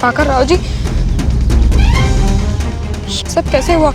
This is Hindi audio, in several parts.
प्रभाकर राव जी, सब कैसे हुआ?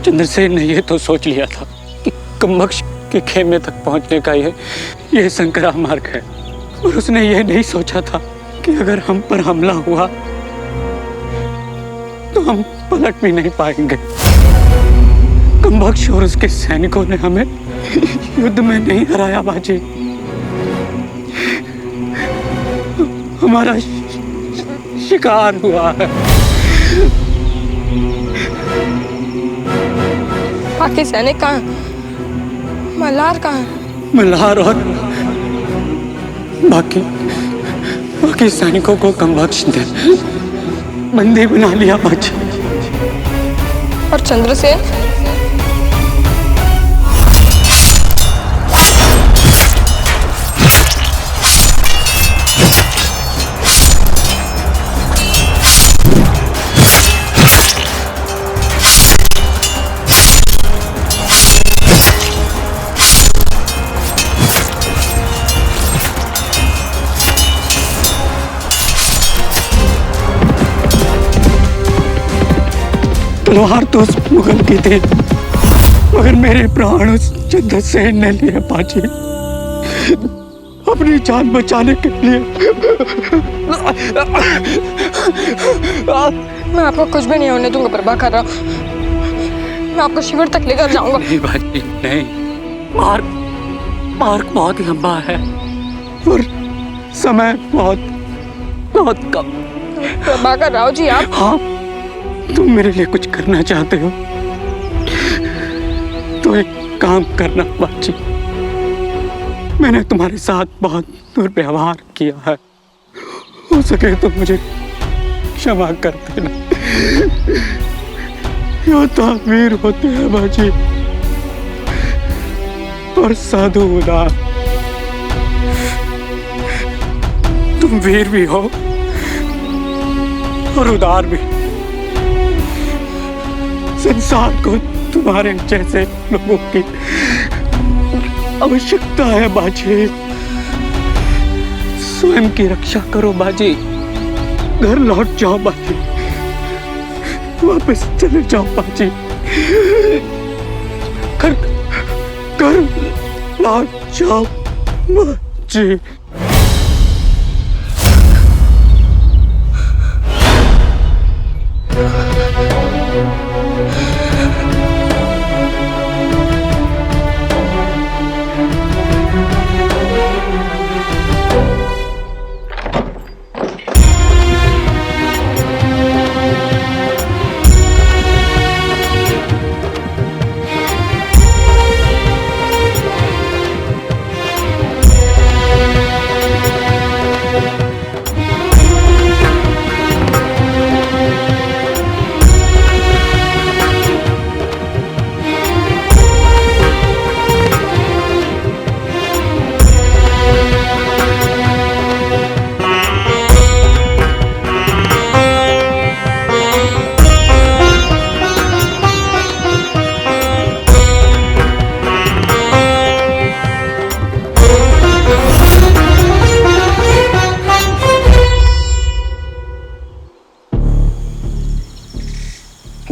चंद्रसेन ने ये तो सोच लिया था कि कमबख्श के खेमे तक पहुंचने का ये संकरा मार्ग है, और उसने ये नहीं सोचा था कि अगर हम पर हमला हुआ तो हम पलट भी नहीं पाएंगे। कमबख्श और उसके सैनिकों ने हमें युद्ध में नहीं हराया बाजी, हमारा शिकार हुआ है। बाकी सैनिक कहाँ? मल्हार कहाँ? मल्हार और बाकी सैनिकों को कमबख्श ने बंदी बना लिया बाजी। और चंद्रसेन? तलवार तो उस मुगल की थी, मगर मेरे प्राण उस चंद्रसेन ने लिए बाजी, अपनी जान बचाने के लिए। मैं आपको कुछ भी नहीं होने दूंगा प्रभाकर राव, मैं आपको शिविर तक लेकर जाऊंगा। नहीं बाजी नहीं, मार्ग बहुत लंबा है और समय बहुत कम। प्रभाकर राव जी आप? हाँ, तुम मेरे लिए कुछ करना चाहते हो तो एक काम करना बाजी। मैंने तुम्हारे साथ बहुत दुर्व्यवहार किया है, हो सके तो मुझे क्षमा कर देना। योद्धा वीर होते हैं बाजी, और साधु उदार। तुम वीर भी हो और उदार भी। संसार को तुम्हारे जैसे लोगों की आवश्यकता है बाजी। स्वयं की रक्षा करो बाजी, घर लौट जाओ बाजी, वापस चले जाओ बाजी, घर लौट जाओ बाजी।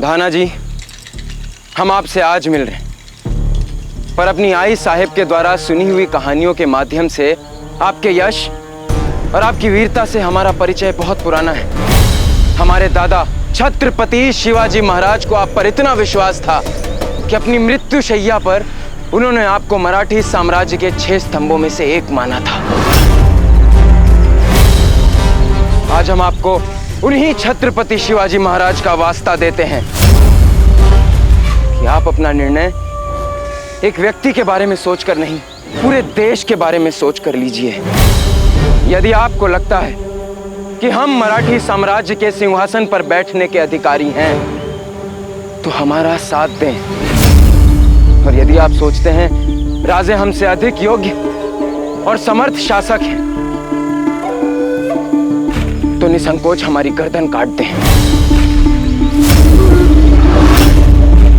धाना जी, हम आपसे आज मिल रहे हैं, पर अपनी आई साहिब के द्वारा सुनी हुई कहानियों के माध्यम से आपके यश और आपकी वीरता से हमारा परिचय बहुत पुराना है। हमारे दादा छत्रपति शिवाजी महाराज को आप पर इतना विश्वास था कि अपनी मृत्यु शैया पर उन्होंने आपको मराठी साम्राज्य के 6 स्तंभों में से एक माना था। आज हम आपको उन्हीं छत्रपति शिवाजी महाराज का वास्ता देते हैं कि आप अपना निर्णय एक व्यक्ति के बारे में सोचकर नहीं, पूरे देश के बारे में सोचकर लीजिए। यदि आपको लगता है कि हम मराठी साम्राज्य के सिंहासन पर बैठने के अधिकारी हैं, तो हमारा साथ दें। और यदि आप सोचते हैं राजे हमसे अधिक योग्य और समर्थ शासक हैं, तो निसंकोच हमारी गर्दन काट दें।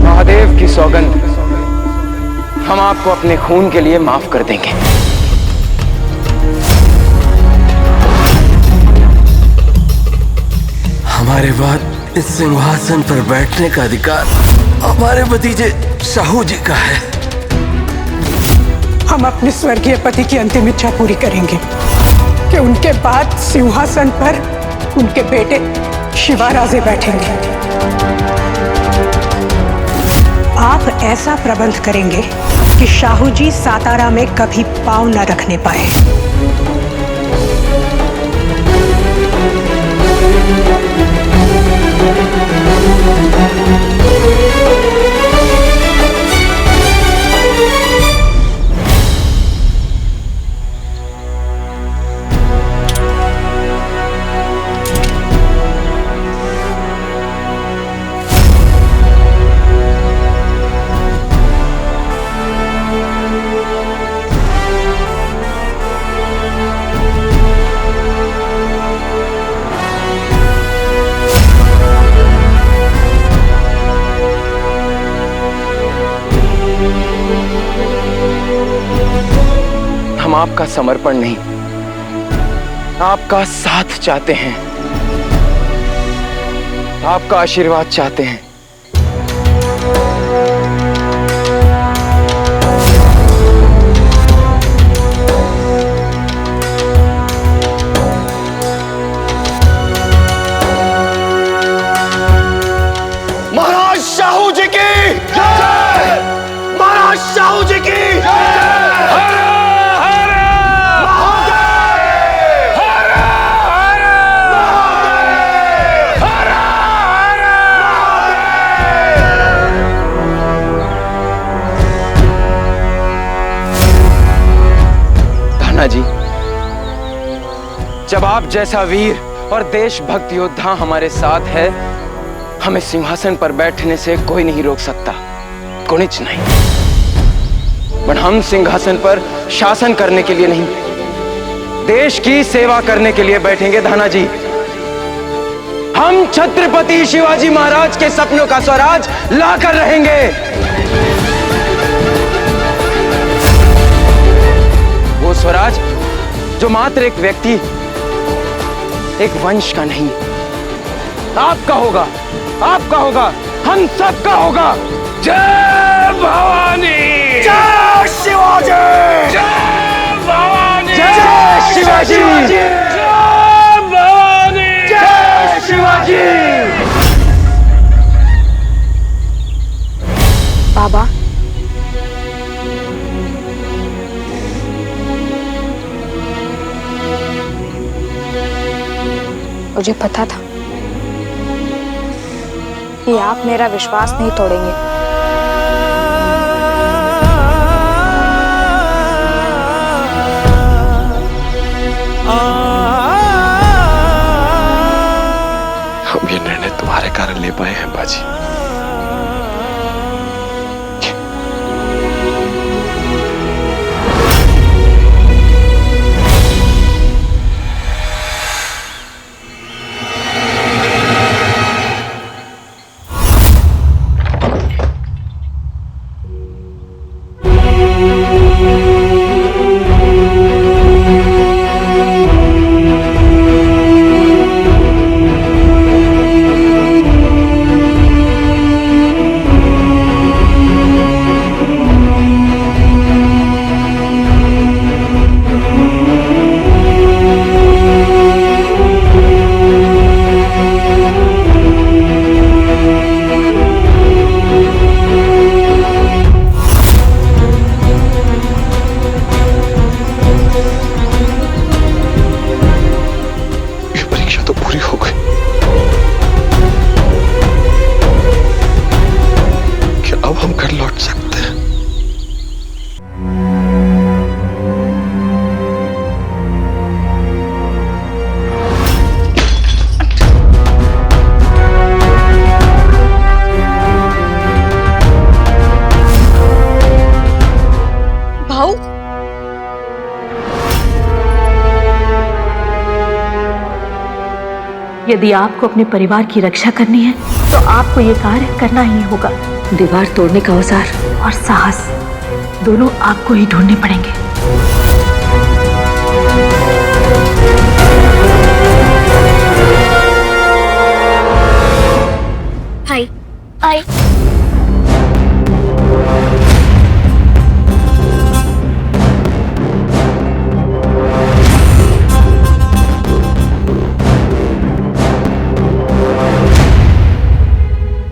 महादेव की सौगंध, हम आपको अपने खून के लिए माफ कर देंगे। हमारे बाद इस सिंहासन पर बैठने का अधिकार हमारे भतीजे शाहू जी का है। हम अपने स्वर्गीय पति की अंतिम इच्छा पूरी करेंगे कि उनके बाद सिंहासन पर उनके बेटे शिवाराजे बैठेंगे। आप ऐसा प्रबंध करेंगे कि शाहू जी सातारा में कभी पांव न रखने पाए। हम आपका समर्पण नहीं, आपका साथ चाहते हैं, आपका आशीर्वाद चाहते हैं। महाराज शाहू जी की जय! महाराज शाहू जी की जय! जी, जब आप जैसा वीर और देशभक्त योद्धा हमारे साथ है, हमें सिंहासन पर बैठने से कोई नहीं रोक सकता, कुछ नहीं। पर हम सिंहासन पर शासन करने के लिए नहीं, देश की सेवा करने के लिए बैठेंगे धाना जी। हम छत्रपति शिवाजी महाराज के सपनों का स्वराज लाकर रहेंगे। वो स्वराज जो मात्र एक व्यक्ति, एक वंश का नहीं, आपका होगा, आपका होगा, हम सबका होगा। जय भवानी, जय शिवाजी, जय भवानी, जय शिवाजी, जय भवानी, जय शिवाजी। बाबा, मुझे पता था कि आप मेरा विश्वास नहीं तोड़ेंगे। हम ये निर्णय तुम्हारे कारण ले पाए हैं बाजी। सकते। भाऊ, यदि आपको अपने परिवार की रक्षा करनी है तो आपको ये कार्य करना ही होगा। दीवार तोड़ने का औजार और साहस दोनों आपको ही ढूंढने पड़ेंगे। हाय हाय।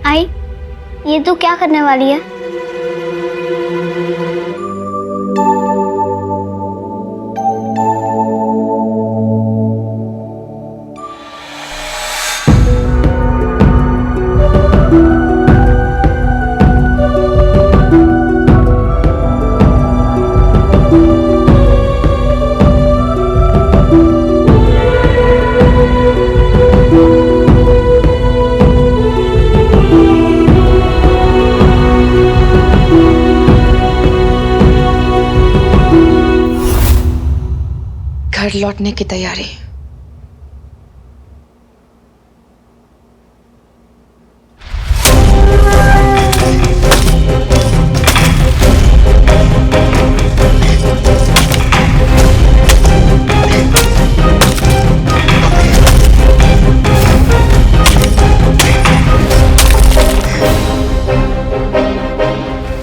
आई, ये तू क्या करने वाली है? घर लौटने की तैयारी।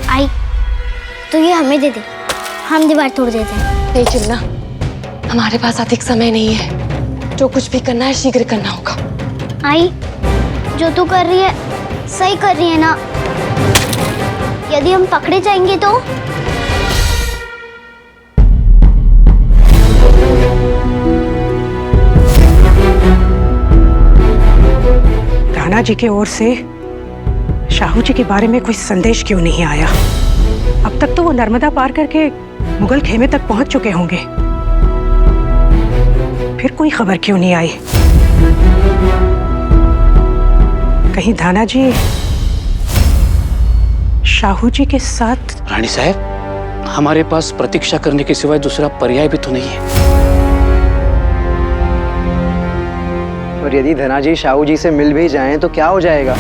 आई, तो ये हमें दे दे, हम दीवार तोड़ देते हैं। नहीं चिमना, हमारे पास अधिक समय नहीं है। जो कुछ भी करना है शीघ्र करना होगा। आई, जो तू कर रही है सही कर रही है ना? यदि हम पकड़े जाएंगे तो? राणा जी की ओर से शाहू जी के बारे में कोई संदेश क्यों नहीं आया? अब तक तो वो नर्मदा पार करके मुगल खेमे तक पहुंच चुके होंगे, फिर कोई खबर क्यों नहीं आई? कहीं धाना जी शाहू जी के साथ? रानी साहब, हमारे पास प्रतीक्षा करने के सिवाय दूसरा पर्याय भी तो नहीं है। और यदि धनाजी शाहू जी से मिल भी जाएं तो क्या हो जाएगा?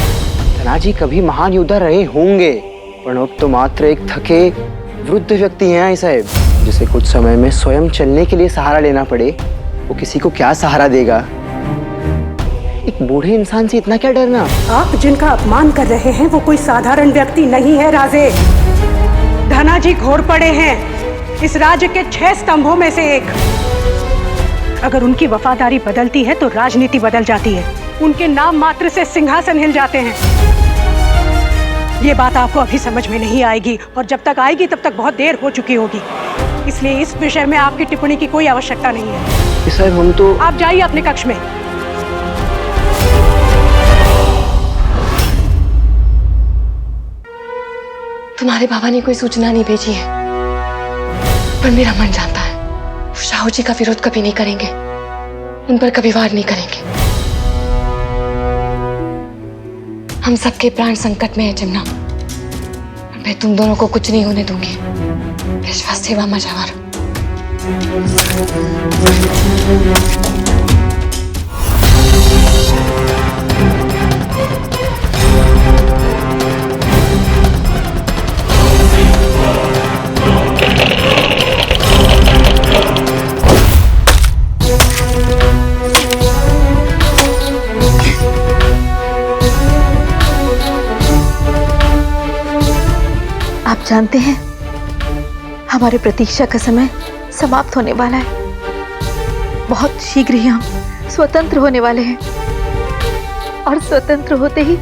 धनाजी कभी महान योद्धा रहे होंगे, पर अब तो मात्र एक थके वृद्ध व्यक्ति हैं आई साहब, जिसे कुछ समय में स्वयं चलने के लिए सहारा लेना पड़े, वो किसी को क्या सहारा देगा? एक बूढ़े इंसान से इतना क्या डरना? आप जिनका अपमान कर रहे हैं वो कोई साधारण व्यक्ति नहीं है राजे। धनाजी घोर पड़े हैं इस राज्य के 6 स्तंभों में से एक। अगर उनकी वफादारी बदलती है तो राजनीति बदल जाती है। उनके नाम मात्र से सिंहासन हिल जाते हैं। ये बात आपको अभी समझ में नहीं आएगी, और जब तक आएगी तब तक बहुत देर हो चुकी होगी। इसलिए इस विषय में आपकी टिप्पणी की कोई आवश्यकता नहीं है। साहब हम तो... आप जाइए अपने कक्ष में। तुम्हारे बाबा ने कोई सूचना नहीं भेजी है, पर मेरा मन जानता है वो शाहू जी का विरोध कभी नहीं करेंगे, उन पर कभी वार नहीं करेंगे। हम सबके प्राण संकट में है चिमना, मैं तुम दोनों को कुछ नहीं होने दूंगी। विश्वास सेवा मजावर। आप जानते हैं हमारे प्रतीक्षा का समय समाप्त होने वाला है। बहुत शीघ्र ही हम स्वतंत्र होने वाले हैं, और स्वतंत्र होते ही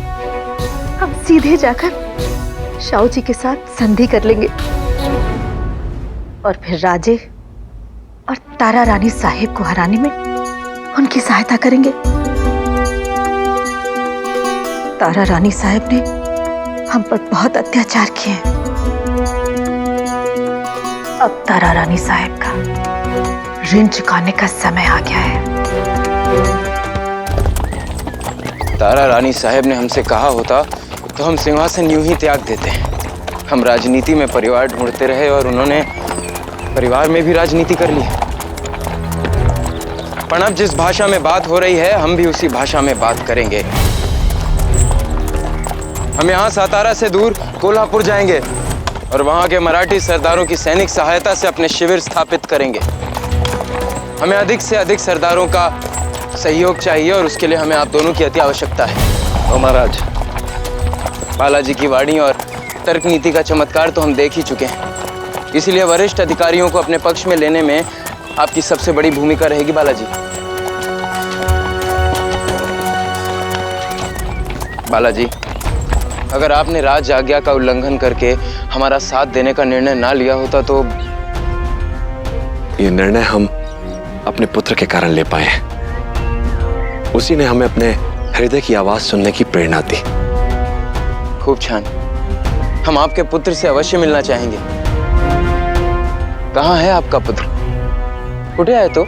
हम सीधे जाकर शाहू जी के साथ संधि कर लेंगे, और फिर राजे और तारा रानी साहिब को हराने में उनकी सहायता करेंगे। तारा रानी साहिब ने हम पर बहुत अत्याचार किए हैं, अब तारा रानी साहब का ऋण चुकाने का समय आ गया है। तारा रानी साहब ने हमसे कहा होता तो हम सिंहासन यूं ही त्याग देते हैं। हम राजनीति में परिवार ढूंढते रहे और उन्होंने परिवार में भी राजनीति कर ली। पर अब जिस भाषा में बात हो रही है हम भी उसी भाषा में बात करेंगे। हम यहाँ सातारा से दूर कोल्हापुर जाएंगे और वहां के मराठी सरदारों की सैनिक सहायता से अपने शिविर स्थापित करेंगे। हमें अधिक से अधिक सरदारों का सहयोग चाहिए और उसके लिए हमें आप दोनों की अति आवश्यकता है। ओ महाराज, बालाजी की वाणी और तर्क नीति का चमत्कार तो हम देख ही चुके हैं, इसलिए वरिष्ठ अधिकारियों को अपने पक्ष में लेने में आपकी सबसे बड़ी भूमिका रहेगी बालाजी। बालाजी, अगर आपने राज आज्ञा का उल्लंघन करके हमारा साथ देने का निर्णय ना लिया होता तो ये निर्णय हम अपने पुत्र के कारण ले पाए हैं। उसी ने हमें अपने हृदय की आवाज सुनने की प्रेरणा दी। खूब छान, हम आपके पुत्र से अवश्य मिलना चाहेंगे। कहाँ है आपका पुत्र? उठे आए तो।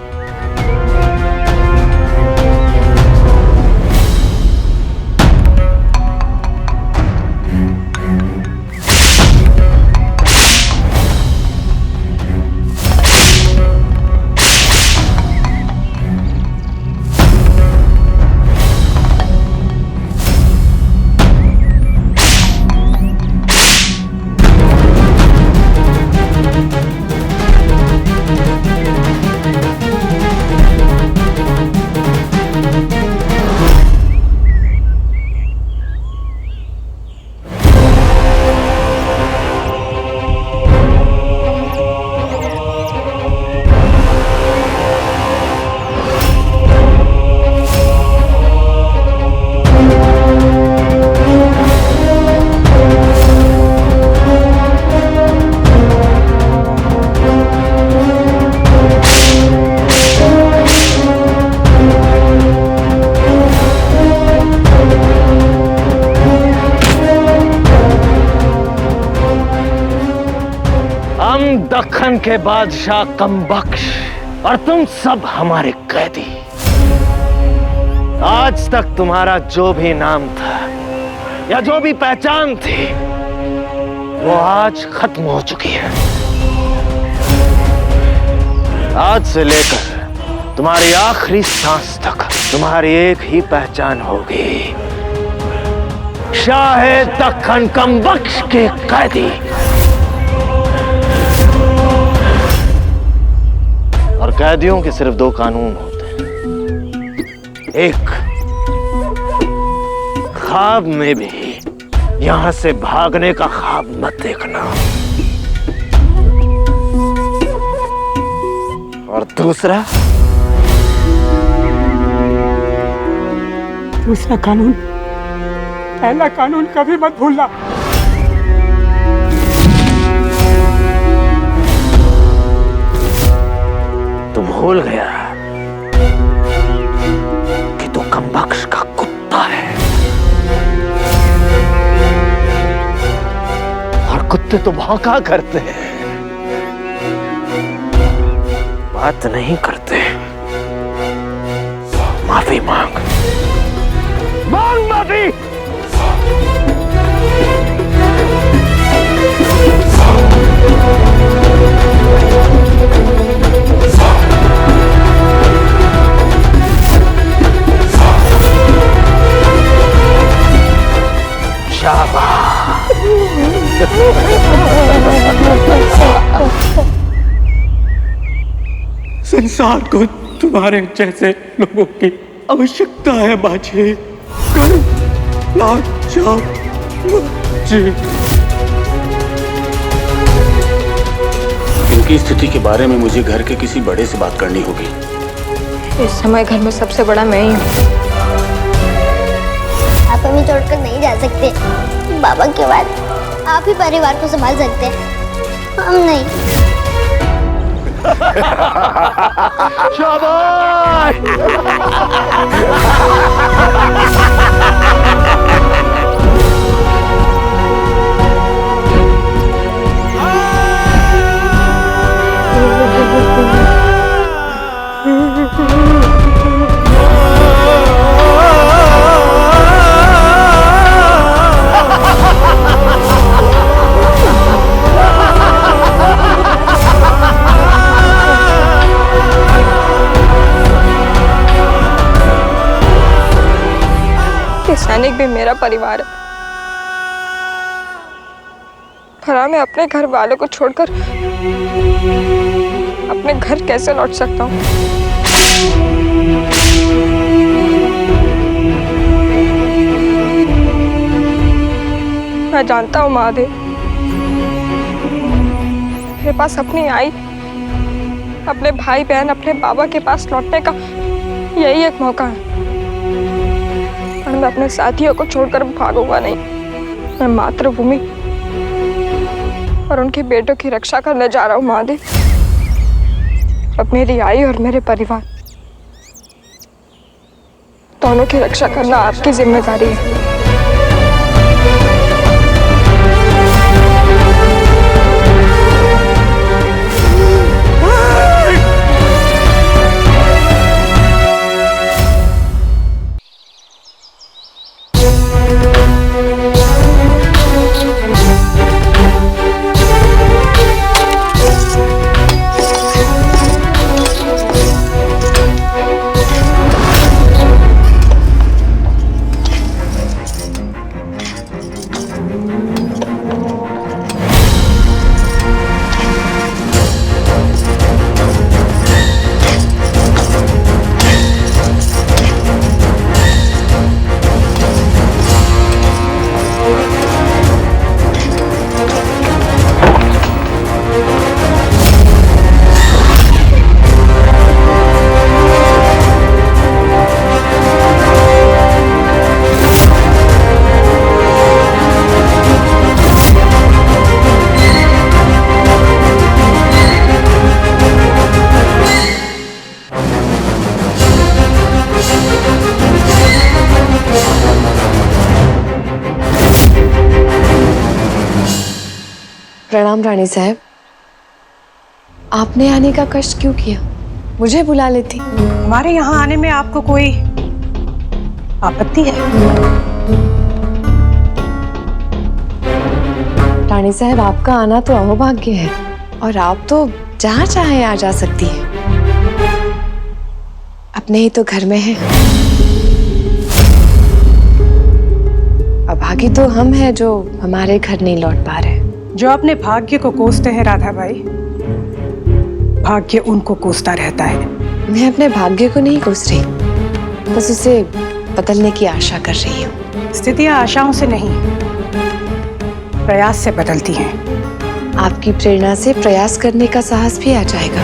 दक्खन के बादशाह कमबख्श और तुम सब हमारे कैदी। आज तक तुम्हारा जो भी नाम था या जो भी पहचान थी वो आज खत्म हो चुकी है। आज से लेकर तुम्हारी आखिरी सांस तक तुम्हारी एक ही पहचान होगी, शाह दक्खन कमबख्श के कैदी। और कैदियों के सिर्फ दो कानून होते हैं। एक, ख्वाब में भी यहां से भागने का ख्वाब मत देखना, और दूसरा कानून, पहला कानून कभी मत भूलना। तू भूल गया कि तू कमबख्श का कुत्ता है, और कुत्ते तो भौंका करते हैं, बात नहीं करते। माफी मांग, मांग माफी। संसार को तुम्हारे जैसे लोगों की आवश्यकता है बाजी। कर लाज बाजी। इनकी स्थिति के बारे में मुझे घर के किसी बड़े से बात करनी होगी। इस समय घर में सबसे बड़ा मैं ही हूँ। आप हमें छोड़कर नहीं जा सकते। बाबा के बाद आप ही परिवार को संभाल सकते हैं, हम नहीं। शाबाश! मेरा परिवार है। भला मैं अपने घर वालों को छोड़कर अपने घर कैसे लौट सकता हूँ? मैं जानता हूँ महादेव, मेरे पास अपनी आई, अपने भाई बहन, अपने बाबा के पास लौटने का यही एक मौका है। और मैं अपने साथियों को छोड़कर भागूंगा नहीं। मैं मातृभूमि और उनके बेटों की रक्षा करने जा रहा हूँ महादेव। अब मेरी आई और मेरे परिवार दोनों की रक्षा करना आपकी जिम्मेदारी है। प्रणाम रानी साहब। आपने आने का कष्ट क्यों किया? मुझे बुला लेती। हमारे यहाँ आने में आपको कोई आपत्ति है? रानी साहब, आपका आना तो अहोभाग्य है और आप तो जहाँ चाहे आ जा सकती हैं। अपने ही तो घर में है। अभागी तो हम हैं जो हमारे घर नहीं लौट पा रहे। जो अपने भाग्य को कोसते हैं राधा भाई, भाग्य उनको कोसता रहता है। मैं अपने भाग्य को नहीं कोस रही, बस उसे बदलने की आशा कर रही हूँ। स्थितियां आशाओं से नहीं, प्रयास से बदलती हैं। आपकी प्रेरणा से प्रयास करने का साहस भी आ जाएगा।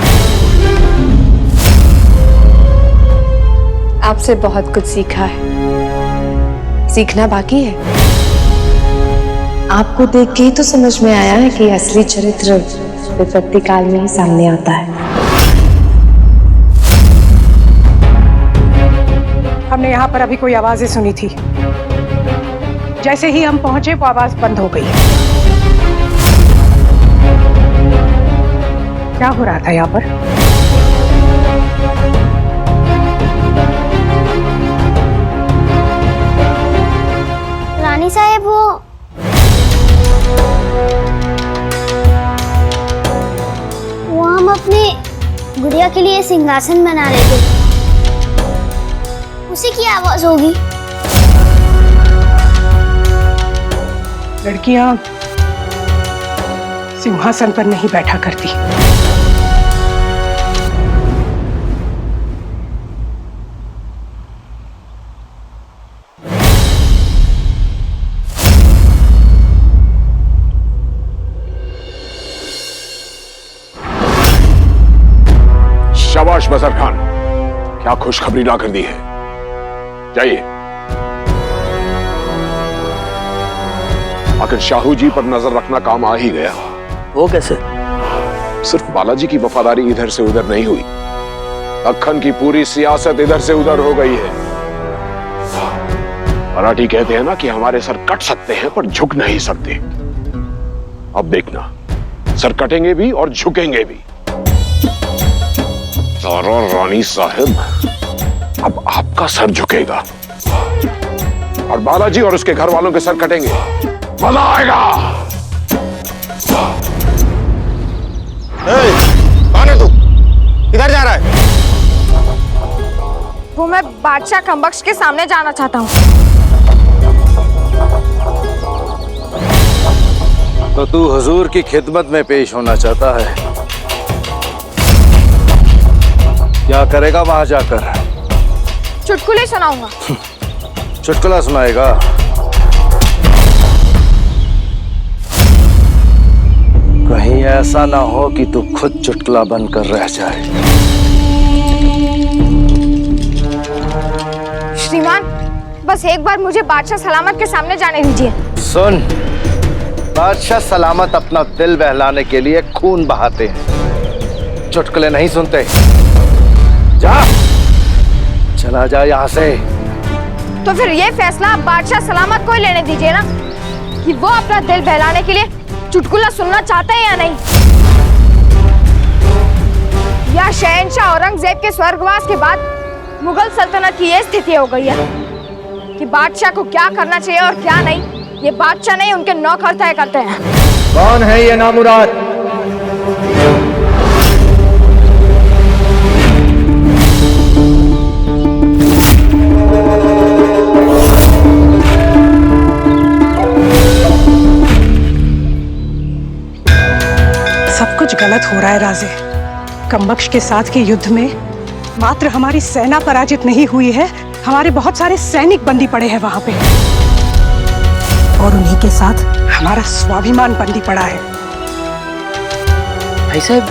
आपसे बहुत कुछ सीखा है, सीखना बाकी है। आपको देख के ही तो समझ में आया है कि असली चरित्र विपत्ति काल में ही सामने आता है। हमने यहाँ पर अभी कोई आवाजें सुनी थी। जैसे ही हम पहुंचे वो आवाज बंद हो गई। क्या हो रहा था यहाँ पर? रानी साहब, वो हम अपने गुड़िया के लिए सिंहासन बना रहे थे। उसी की आवाज होगी। लड़कियां सिंहासन पर नहीं बैठा करती। शाबाश बजर खान, क्या खुशखबरी ला कर दी है। जाइए। आखिर शाहू जी पर नजर रखना काम आ ही गया। वो कैसे? सिर्फ बालाजी की वफादारी इधर से उधर नहीं हुई, दक्खन की पूरी सियासत इधर से उधर हो गई है। मराठी कहते हैं ना कि हमारे सर कट सकते हैं पर झुक नहीं सकते। अब देखना, सर कटेंगे भी और झुकेंगे भी। तारा रानी साहब, अब आपका सर झुकेगा और बालाजी और उसके घर वालों के सर कटेंगे। मजा आएगा। कौन है तू? किधर जा रहा है? वो मैं बादशाह खम्बख्श के सामने जाना चाहता हूँ। तो तू हुजूर की खिदमत में पेश होना चाहता है। क्या करेगा वहां जाकर? चुटकुले सुनाऊंगा। चुटकुला सुनाएगा? कहीं ऐसा ना हो कि तू खुद चुटकुला बनकर रह जाए। श्रीमान, बस एक बार मुझे बादशाह सलामत के सामने जाने दीजिए। सुन, बादशाह सलामत अपना दिल बहलाने के लिए खून बहाते हैं, चुटकुले नहीं सुनते। जा, चला जा यहाँ से। तो फिर ये फैसला आप बादशाह सलामत को ही लेने दीजिए ना, कि वो अपना दिल बहलाने के लिए चुटकुला सुनना चाहते हैं या नहीं। या शहंशाह औरंगजेब के स्वर्गवास के बाद मुगल सल्तनत की ये स्थिति हो गई है कि बादशाह को क्या करना चाहिए और क्या नहीं, ये बादशाह नहीं उनके नौकर तय करते हैं। कौन है ये नामुराद? सब कुछ गलत हो रहा है राजे। कमबख्श के साथ के युद्ध में मात्र हमारी सेना पराजित नहीं हुई है, हमारे बहुत सारे सैनिक बंदी पड़े हैं वहां पे, और उन्हीं के साथ हमारा स्वाभिमान बंदी पड़ा है। भाई साहब,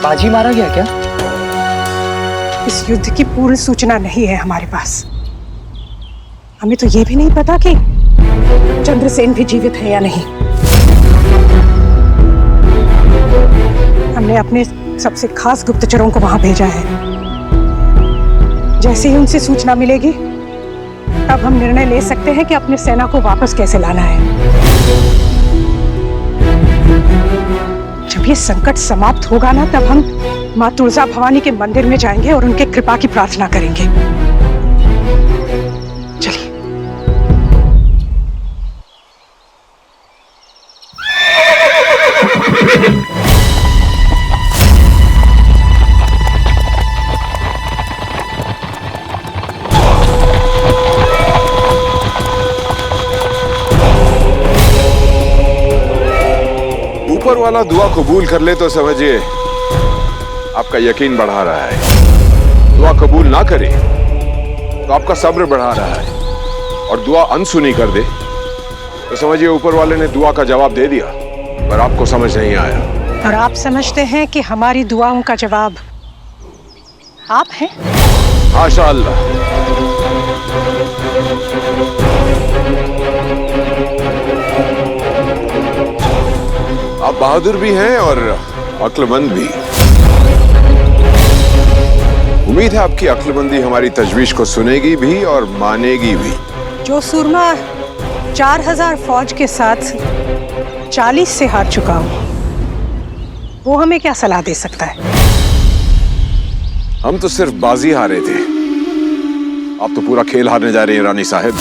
बाजी मारा गया क्या? इस युद्ध की पूर्ण सूचना नहीं है हमारे पास। हमें तो ये भी नहीं पता कि चंद्रसेन भी जीवित है या नहीं। हमने अपने सबसे खास गुप्तचरों को वहां भेजा है। जैसे ही उनसे सूचना मिलेगी, तब हम निर्णय ले सकते हैं कि अपने सेना को वापस कैसे लाना है। जब ये संकट समाप्त होगा ना, तब हम माँ तुलसा भवानी के मंदिर में जाएंगे और उनके कृपा की प्रार्थना करेंगे। चलिए। ऊपर वाला दुआ कबूल कर ले तो समझिए आपका यकीन बढ़ा रहा है। दुआ कबूल ना करे तो आपका सब्र बढ़ा रहा है, और दुआ अनसुनी कर दे तो समझिए ऊपर वाले ने दुआ का जवाब दे दिया, पर आपको समझ नहीं आया। और आप समझते हैं कि हमारी दुआओं का जवाब आप हैं? माशाअल्लाह। आप बहादुर भी हैं और अक्लमंद भी। उम्मीद है आपकी अक्लमंदी हमारी तजवीज को सुनेगी भी और मानेगी भी। जो सूरमा 4000 फौज के साथ 40 से हार चुका हो, वो हमें क्या सलाह दे सकता है? हम तो सिर्फ बाजी हारे थे, आप तो पूरा खेल हारने जा रही हैं रानी साहब।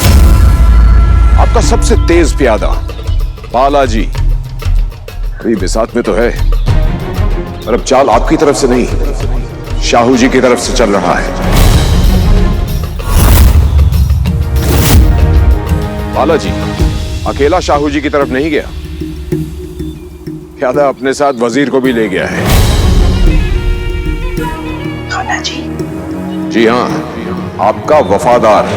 आपका सबसे तेज प्यादा बालाजी अभी बिसात में तो है, पर अब चाल आपकी तरफ से नहीं, शाहू जी की तरफ से चल रहा है। बालाजी अकेला शाहू जी की तरफ नहीं गया, प्यादा अपने साथ वजीर को भी ले गया है। दाना जी? जी हाँ, आपका वफादार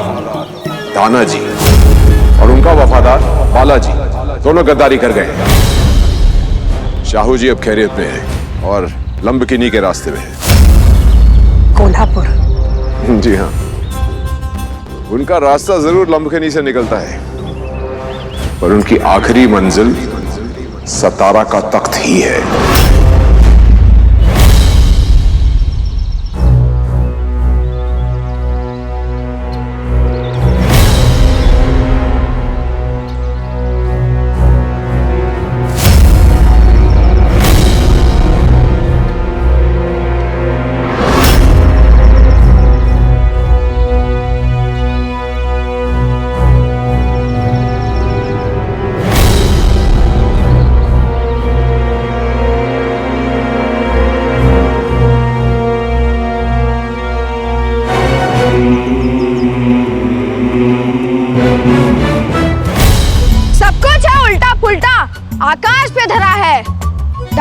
दाना जी और उनका वफादार बालाजी दोनों गद्दारी कर गए। शाहू जी अब खैरियत में है और लंबकिनी के रास्ते में है। कोल्हापुर? जी हाँ, उनका रास्ता जरूर लंबकिनी से निकलता है, पर उनकी आखिरी मंजिल सतारा का तख्त ही है।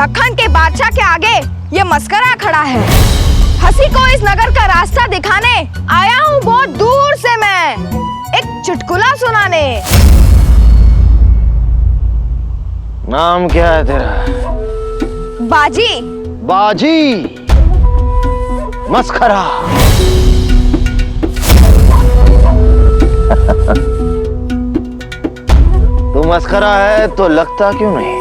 दक्कन के बादशाह के आगे ये मस्करा खड़ा है। हंसी को इस नगर का रास्ता दिखाने आया हूँ बहुत दूर से मैं, एक चुटकुला सुनाने। नाम क्या है तेरा? बाजी। बाजी, मस्खरा। तू मस्खरा है तो लगता क्यों नहीं?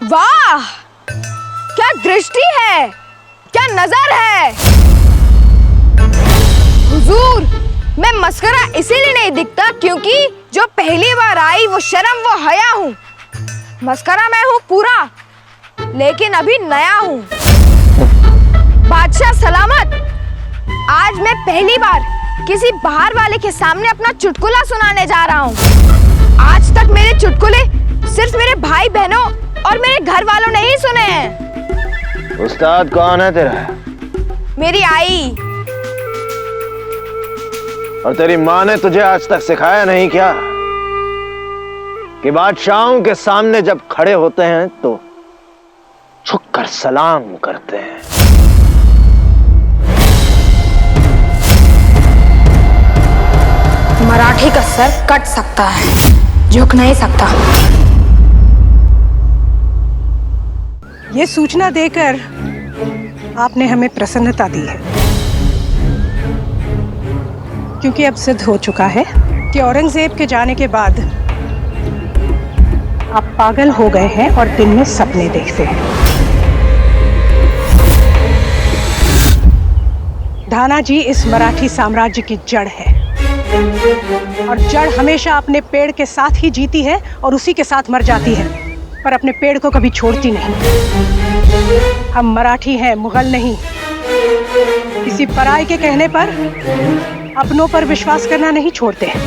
वाह, क्या दृष्टि है, क्या नजर है। हुजूर, मैं मस्करा इसीलिए नहीं दिखता क्योंकि जो पहली बार आई वो शर्म वो हया हूँ। मस्करा मैं हूँ पूरा, लेकिन अभी नया हूँ। बादशाह सलामत, आज मैं पहली बार किसी बाहर वाले के सामने अपना चुटकुला सुनाने जा रहा हूँ। आज तक मेरे चुटकुले सिर्फ मेरे भाई बहनों और मेरे घर वालों ने ही सुने हैं। उस्ताद कौन है तेरा? मेरी आई। और तेरी माँ ने तुझे आज तक सिखाया नहीं क्या कि बादशाहों के सामने जब खड़े होते हैं तो झुककर सलाम करते हैं? मराठी का सर कट सकता है, झुक नहीं सकता। ये सूचना देकर आपने हमें प्रसन्नता दी है, क्योंकि अब सिद्ध हो चुका है कि औरंगजेब के जाने के बाद आप पागल हो गए हैं और दिन में सपने देखते हैं। धानाजी इस मराठी साम्राज्य की जड़ है, और जड़ हमेशा अपने पेड़ के साथ ही जीती है और उसी के साथ मर जाती है, पर अपने पेड़ को कभी छोड़ती नहीं। हम मराठी हैं, मुगल नहीं। किसी पराये के कहने पर अपनों पर विश्वास करना नहीं छोड़ते हैं।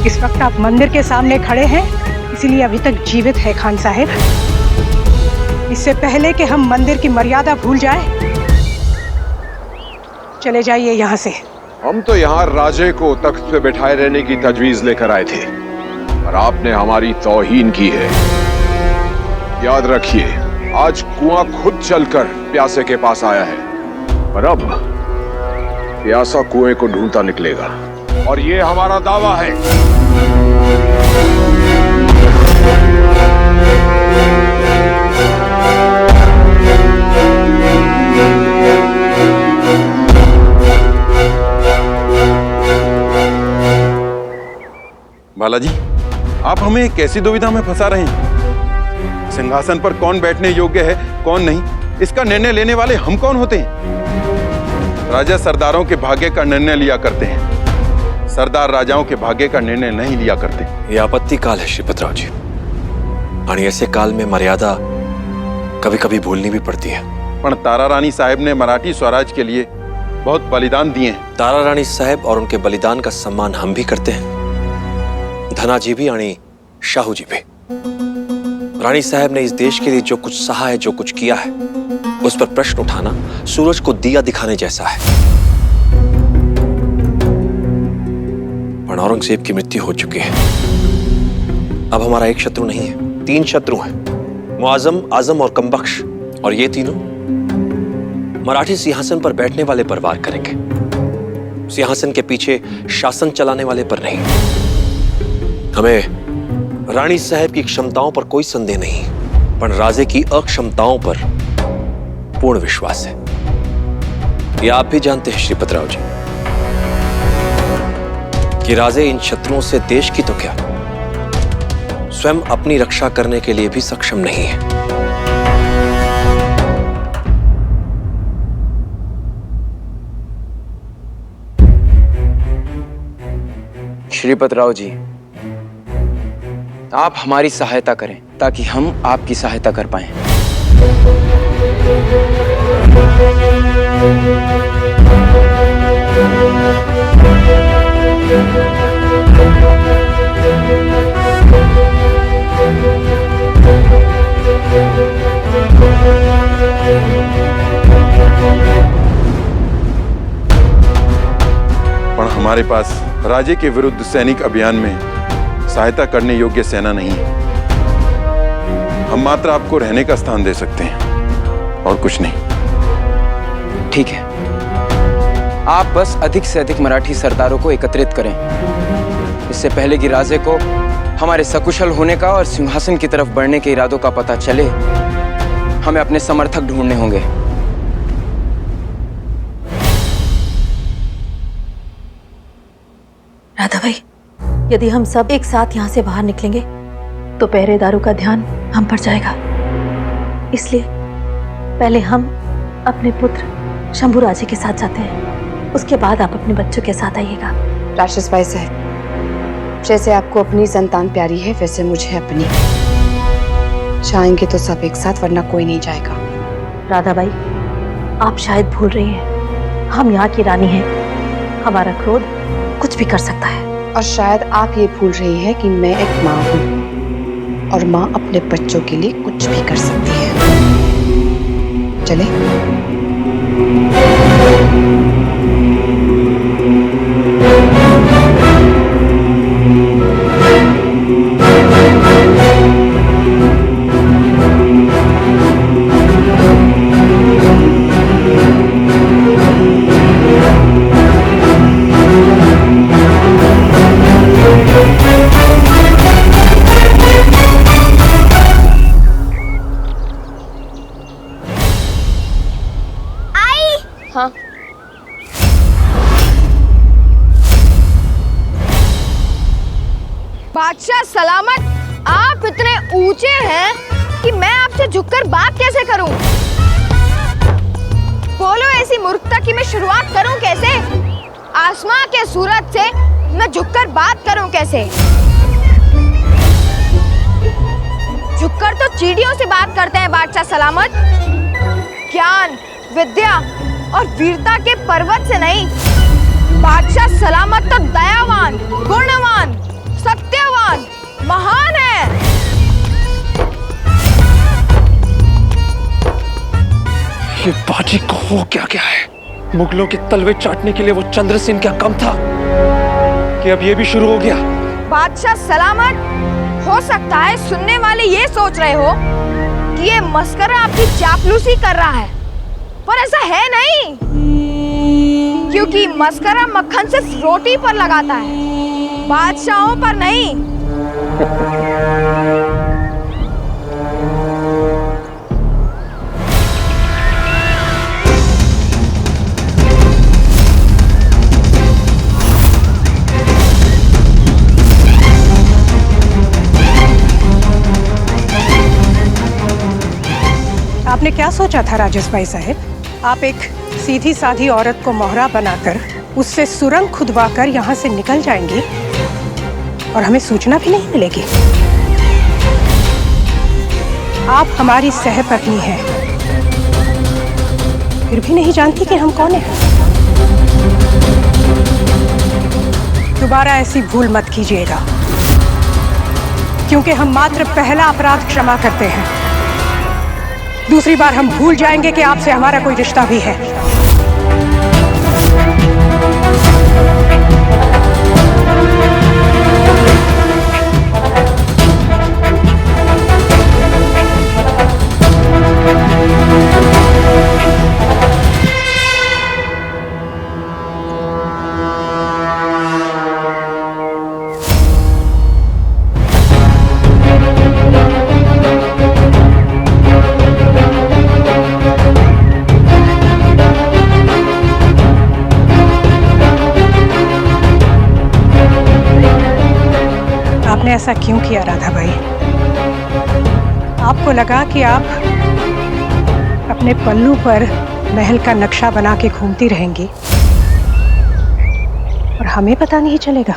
इस वक्त आप मंदिर के सामने खड़े हैं, इसलिए अभी तक जीवित है खान साहब। इससे पहले कि हम मंदिर की मर्यादा भूल जाए, चले जाइए यहाँ से। हम तो यहाँ राजे को तख्त पे बैठाए रहने की तजवीज लेकर आए थे, पर आपने हमारी तौहीन की है। याद रखिए, आज कुआं खुद चलकर प्यासे के पास आया है, पर अब प्यासा कुएं को ढूंढता निकलेगा, और ये हमारा दावा है। बालाजी, आप हमें कैसी दुविधा में फंसा रहे हैं? सिंहासन पर कौन बैठने योग्य है, कौन नहीं, इसका निर्णय लेने वाले हम कौन होते हैं? राजा सरदारों के भाग्य का निर्णय लिया करते हैं, सरदार राजाओं के भाग्य का निर्णय नहीं लिया करते। ये आपत्ति काल है श्रीपतराव जी, और ऐसे काल में मर्यादा कभी कभी भूलनी भी पड़ती है। पर तारा रानी साहब ने मराठी स्वराज के लिए बहुत बलिदान दिए हैं। तारा रानी साहब और उनके बलिदान का सम्मान हम भी करते हैं, धनाजी भी और शाहू जी भी। रानी साहब ने इस देश के लिए जो कुछ सहा है, जो कुछ किया है, उस पर प्रश्न उठाना सूरज को दिया दिखाने जैसा है। पर औरंगजेब की मृत्यु हो चुकी है। अब हमारा एक शत्रु नहीं है, 3 शत्रु हैं, मुआजम, आजम और कमबख्श, और ये तीनों मराठी सिंहासन पर बैठने वाले पर वार करेंगे, सिंहासन के पीछे शासन चलाने वाले पर नहीं। हमें रानी साहब की क्षमताओं पर कोई संदेह नहीं, पर राजे की अक्षमताओं पर पूर्ण विश्वास है। ये आप भी जानते हैं श्रीपतराव जी कि राजे इन शत्रुओं से देश की तो क्या, स्वयं अपनी रक्षा करने के लिए भी सक्षम नहीं है। श्रीपतराव जी, आप हमारी सहायता करें ताकि हम आपकी सहायता कर पाएं। पर हमारे हमारे पास राजे के विरुद्ध सैनिक अभियान में सहायता करने योग्य सेना नहीं है। हम मात्र आपको रहने का स्थान दे सकते हैं और कुछ नहीं। ठीक है, आप बस अधिक से अधिक मराठी सरदारों को एकत्रित करें। इससे पहले कि राजे को हमारे सकुशल होने का और सिंहासन की तरफ बढ़ने के इरादों का पता चले, हमें अपने समर्थक ढूंढने होंगे। राधा भाई, यदि हम सब एक साथ यहाँ से बाहर निकलेंगे तो पहरेदारों का ध्यान हम पर जाएगा। इसलिए पहले हम अपने पुत्र शंभू राजे के साथ जाते हैं, उसके बाद आप अपने बच्चों के साथ आइएगा। राक्षस भाई साहब, जैसे आपको अपनी संतान प्यारी है वैसे मुझे अपनी। जाएंगे तो सब एक साथ, वरना कोई नहीं जाएगा। राधा भाई, आप शायद भूल रही हैं, हम यहाँ की रानी हैं। हमारा क्रोध कुछ भी कर सकता है। और शायद आप ये भूल रही हैं कि मैं एक माँ हूँ, और माँ अपने बच्चों के लिए कुछ भी कर सकती है। चले? हाँ, बादशाह सलामत, आप इतने ऊंचे हैं कि मैं आपसे झुककर बात कैसे करूं? बोलो, ऐसी मूर्खता की मैं शुरुआत करूं कैसे? आसमां के सूरज से मैं झुककर बात करूं कैसे? झुककर तो चींटियों से बात करते हैं बादशाह सलामत। ज्ञान, विद्या और वीरता के पर्वत से नहीं। बादशाह सलामत तो दयावान, गुणवान, सत्यवान, महान है। ये बाजी को हो क्या गया है? मुगलों के तलवे चाटने के लिए वो चंद्रसेन क्या कम था कि अब ये भी शुरू हो गया? बादशाह सलामत, हो सकता है सुनने वाले ये सोच रहे हो कि ये मस्करा आपकी चापलूसी कर रहा है, पर ऐसा है नहीं, क्योंकि मस्करा मक्खन सिर्फ रोटी पर लगाता है, बादशाहों पर नहीं। आपने क्या सोचा था राजेश भाई साहब? आप एक सीधी साधी औरत को मोहरा बनाकर उससे सुरंग खुदवाकर यहाँ से निकल जाएंगी और हमें सूचना भी नहीं मिलेगी? आप हमारी सहपत्नी हैं, फिर भी नहीं जानती कि हम कौन हैं? दोबारा ऐसी भूल मत कीजिएगा, क्योंकि हम मात्र पहला अपराध क्षमा करते हैं। दूसरी बार हम भूल जाएंगे कि आपसे हमारा कोई रिश्ता भी है। आपने ऐसा क्यों किया राधा भाई? आपको लगा कि आप अपने पल्लू पर महल का नक्शा बना के घूमती रहेंगी और हमें पता नहीं चलेगा?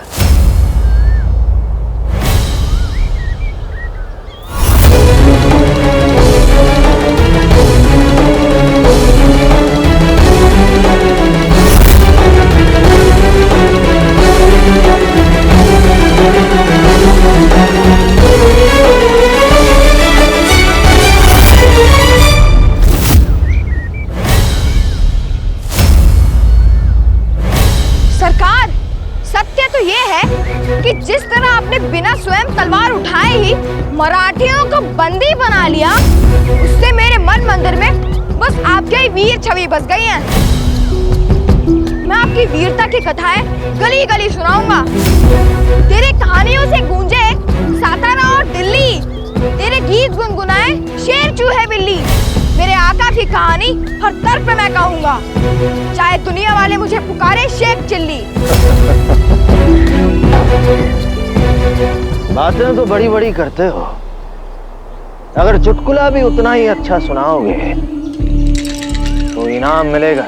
जिस तरह आपने बिना स्वयं तलवार उठाए ही मराठियों को बंदी बना लिया, उससे मेरे मन मंदिर में बस आपकी ही वीर छवि बस गई है। मैं आपकी वीरता की कथाएं गली गली सुनाऊंगा। तेरे कहानियों से गूंजे सातारा और दिल्ली, तेरे गीत गुनगुनाए शेर चूहे बिल्ली। मेरे आका की कहानी हर तरफ मैं कहूंगा, चाहे दुनिया वाले मुझे पुकारे शेख चिल्ली। बातें तो बड़ी बड़ी करते हो, अगर चुटकुला भी उतना ही अच्छा सुनाओगे तो इनाम मिलेगा।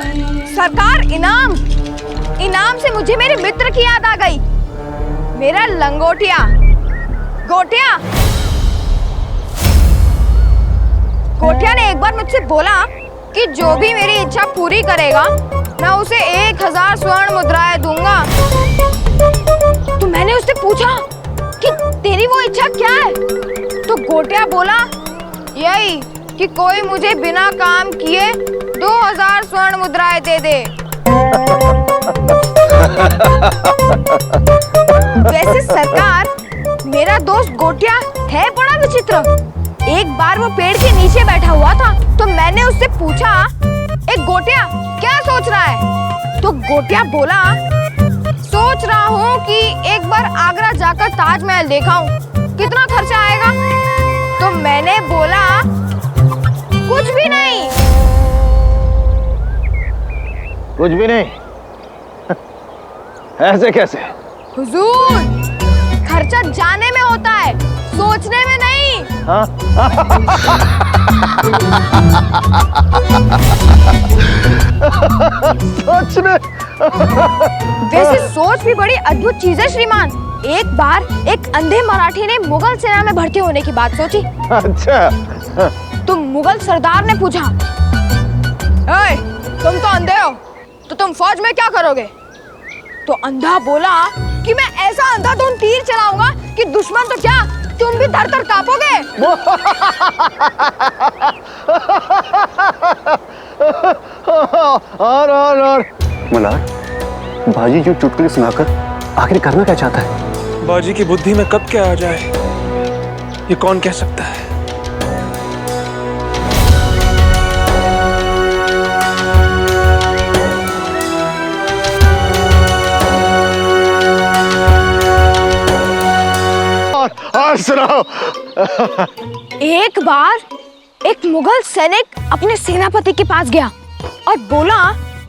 सरकार, इनाम? इनाम से मुझे मेरे मित्र की याद आ गई, मेरा लंगोटिया गोटिया। गोटिया ने एक बार मुझसे बोला कि जो भी मेरी इच्छा पूरी करेगा मैं उसे 1000 स्वर्ण मुद्राएं दूंगा। तो मैंने उससे पूछा कि तेरी वो इच्छा क्या है? तो गोटिया बोला, यही कि कोई मुझे बिना काम किए 2000 स्वर्ण मुद्राएं दे दे। वैसे सरकार, मेरा दोस्त गोटिया है बड़ा विचित्र। एक बार वो पेड़ के नीचे बैठा हुआ था, तो मैंने उससे पूछा, एक गोटिया क्या सोच रहा है? तो गोटिया बोला, सोच रहा हूँ कि एक बार आगरा जाकर ताजमहल देखाऊं, कितना खर्चा आएगा? तो मैंने बोला, कुछ भी नहीं। कुछ भी नहीं? ऐसे कैसे? हुजूर, खर्चा जाने में होता है, सोचने में नहीं। हाँ? सोचने? वैसे सोच भी बड़ी अद्भुत चीज है श्रीमान। एक बार एक अंधे मराठी ने मुगल सेना में भर्ती होने की बात सोची। अच्छा। तो मुगल सरदार ने पूछा, तुम तो अंधे हो, तो तुम फौज में क्या करोगे? तो अंधा बोला कि मैं ऐसा अंधाधुंध तीर चलाऊंगा कि दुश्मन तो क्या, तुम भी थर थर कांपोगे। और मल्हार, बाजी जो चुटकुले सुनाकर आखिर करना क्या चाहता है? बाजी की बुद्धि में कब क्या आ जाए ये कौन कह सकता है। और सुनाओ। एक बार एक मुगल सैनिक अपने सेनापति के पास गया और बोला,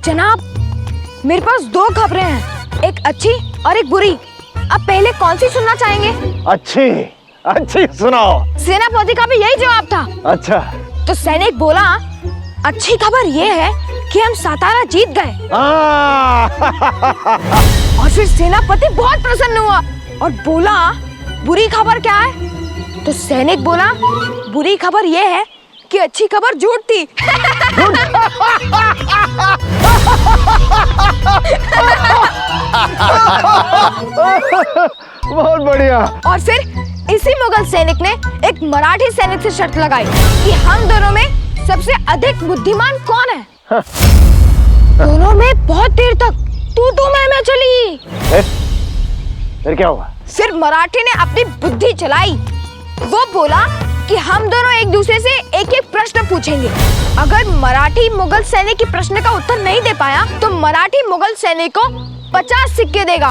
जनाब, मेरे पास 2 खबरें हैं, एक अच्छी और एक बुरी। अब पहले कौन सी सुनना चाहेंगे? अच्छी। अच्छी सुनाओ। सेनापति का भी यही जवाब था। अच्छा। तो सैनिक बोला, अच्छी खबर ये है कि हम सातारा जीत गए। और फिर सेनापति बहुत प्रसन्न हुआ और बोला, बुरी खबर क्या है? तो सैनिक बोला, बुरी खबर ये है कि अच्छी खबर झूठ थी। बहुत बढ़िया। और फिर इसी मुगल सैनिक ने एक मराठी सैनिक से शर्त लगाई कि हम दोनों में सबसे अधिक बुद्धिमान कौन है? दोनों में बहुत देर तक तू मैं चली। फिर क्या हुआ? फिर मराठी ने अपनी बुद्धि चलाई। वो बोला कि हम दोनों एक दूसरे से एक एक प्रश्न पूछेंगे। अगर मराठी मुगल सैनिक के प्रश्न का उत्तर नहीं दे पाया तो मराठी मुगल सैनिक को 50 सिक्के देगा,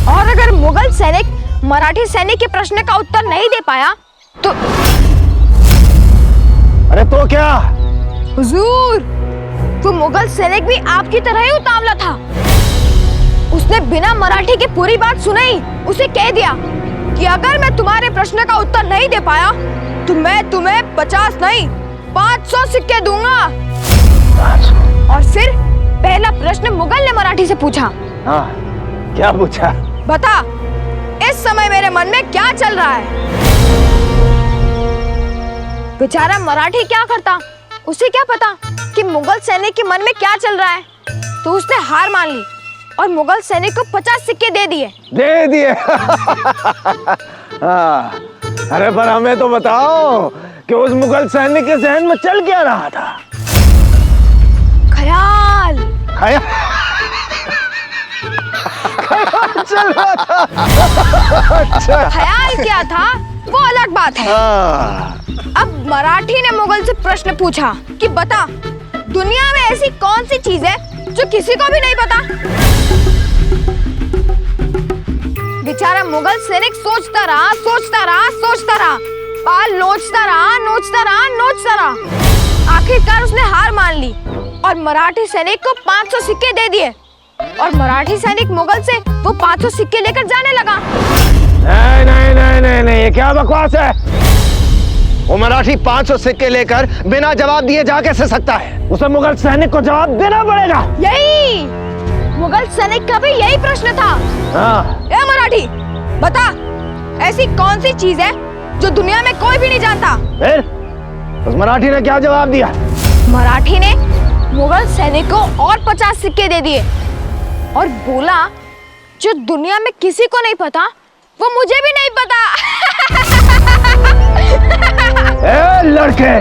और अगर मुगल सैनिक मराठी सैनिक के प्रश्न का उत्तर नहीं दे पाया तो अरे तो क्या? हुजूर, वो मुगल सैनिक भी आपकी तरह ही उतावला था। उसने बिना मराठी की पूरी बात सुने ही उसे कह दिया कि अगर मैं तुम्हारे प्रश्न का उत्तर नहीं दे पाया तो मैं तुम्हें 50 नहीं 500 सिक्के दूंगा। और फिर पहला प्रश्न मुगल ने मराठी से पूछा। हाँ, क्या पूछा? बता, इस समय मेरे मन में क्या चल रहा है? बेचारा मराठी क्या करता, उसे क्या पता कि मुगल सैनिक के मन में क्या चल रहा है। तो उसने हार मान ली और मुगल सैनिक को 50 सिक्के दे दिए। हाँ, अरे पर हमें तो बताओ कि उस मुगल सैनिक के जहन में चल क्या रहा था? ख्याल। चल रहा था। अच्छा। ख्याल क्या था वो अलग बात है। अब मराठी ने मुगल से प्रश्न पूछा कि बता, दुनिया में ऐसी कौन सी चीज है जो किसी को भी नहीं पता। बेचारा मुगल सैनिक सोचता रहा, सोचता रहा, सोचता रहा, बाल नोचता रहा, नोचता रहा, नोचता रहा। आखिरकार उसने हार मान ली और मराठी सैनिक को 500 सिक्के दे दिए और मराठी सैनिक मुगल से वो 500 सिक्के लेकर जाने लगा। नहीं नहीं नहीं नहीं नहीं, ये क्या बकवास है? वो मराठी 500 सिक्के लेकर बिना जवाब दिए जा कैसे सकता है? उसे मुगल सैनिक को जवाब देना पड़ेगा। यही मुगल सैनिक का भी यही प्रश्न था। ए मराठी, बता, ऐसी कौन सी चीज है जो दुनिया में कोई भी नहीं जानता? फिर उस मराठी ने क्या जवाब दिया? मराठी ने मुगल सैनिक को और 50 सिक्के दे दिए और बोला, जो दुनिया में किसी को नहीं पता वो मुझे भी नहीं पता। ए लड़के,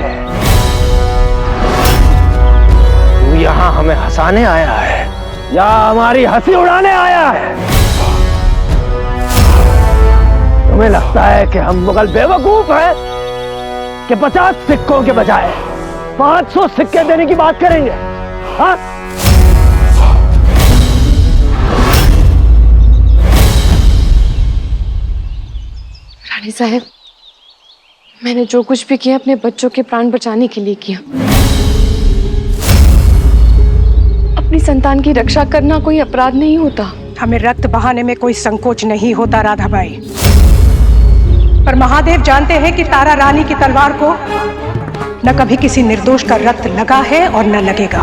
तू यहाँ हमें हंसाने आया है या हमारी हंसी उड़ाने आया है? तुम्हें लगता है कि हम मुगल बेवकूफ हैं कि 50 सिक्कों के बजाय 500 सिक्के देने की बात करेंगे? हाँ? रानी साहब, मैंने जो कुछ भी किया अपने बच्चों के प्राण बचाने के लिए किया। अपनी संतान की रक्षा करना कोई अपराध नहीं होता। हमें रक्त बहाने में कोई संकोच नहीं होता राधाबाई, पर महादेव जानते हैं कि तारा रानी की तलवार को न कभी किसी निर्दोष का रक्त लगा है और न लगेगा।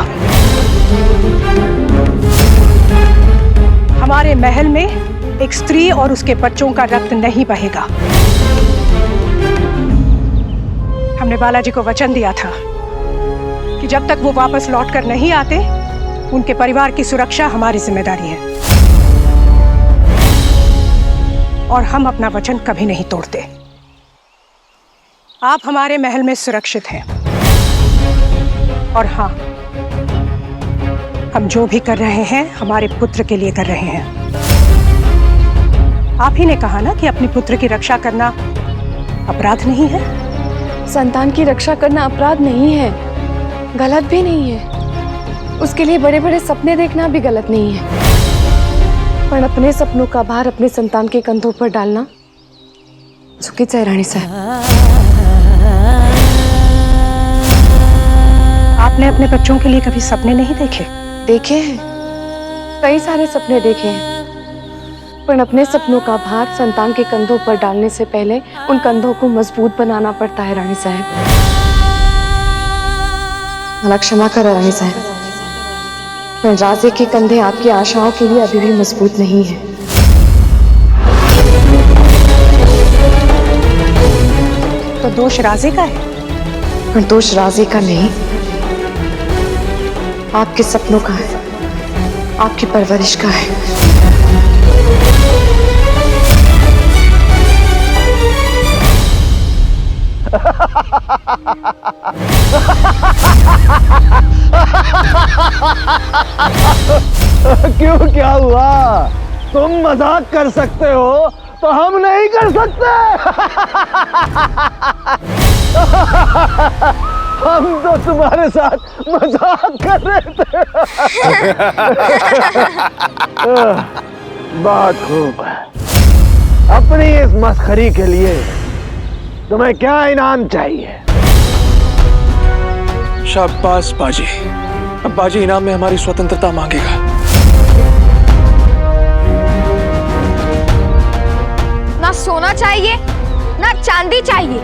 हमारे महल में एक स्त्री और उसके बच्चों का रक्त नहीं बहेगा। हमने बालाजी को वचन दिया था कि जब तक वो वापस लौटकर नहीं आते, उनके परिवार की सुरक्षा हमारी जिम्मेदारी है और हम अपना वचन कभी नहीं तोड़ते। आप हमारे महल में सुरक्षित हैं और हाँ, हम जो भी कर रहे हैं हमारे पुत्र के लिए कर रहे हैं। आप ही ने कहा ना कि अपने पुत्र की रक्षा करना अपराध नहीं है। संतान की रक्षा करना अपराध नहीं है, गलत भी नहीं है। उसके लिए बड़े बड़े सपने देखना भी गलत नहीं है, पर अपने सपनों का भार अपने संतान के कंधों पर डालना चुकीचं आहे राणी साहेब। आपने अपने बच्चों के लिए कभी सपने नहीं देखे? देखे हैं, कई सारे सपने देखे हैं, पर अपने सपनों का भार संतान के कंधों पर डालने से पहले उन कंधों को मजबूत बनाना पड़ता है रानी साहब। मला क्षमा करा रानी साहब, पर राजे के कंधे आपकी आशाओं के लिए अभी भी मजबूत नहीं है। तो दोष राजे का है? पर दोष राजे का नहीं, आपके सपनों का है, आपकी परवरिश का है। क्यों, क्या हुआ? तुम मजाक कर सकते हो तो हम नहीं कर सकते। हम तो तुम्हारे साथ मजाक कर रहे थे। बहुत खूब। अपनी इस मस्खरी के लिए तुम्हें क्या इनाम चाहिए? शाबाश बाजी। अब बाजी इनाम में हमारी स्वतंत्रता मांगेगा। ना सोना चाहिए, ना चांदी चाहिए,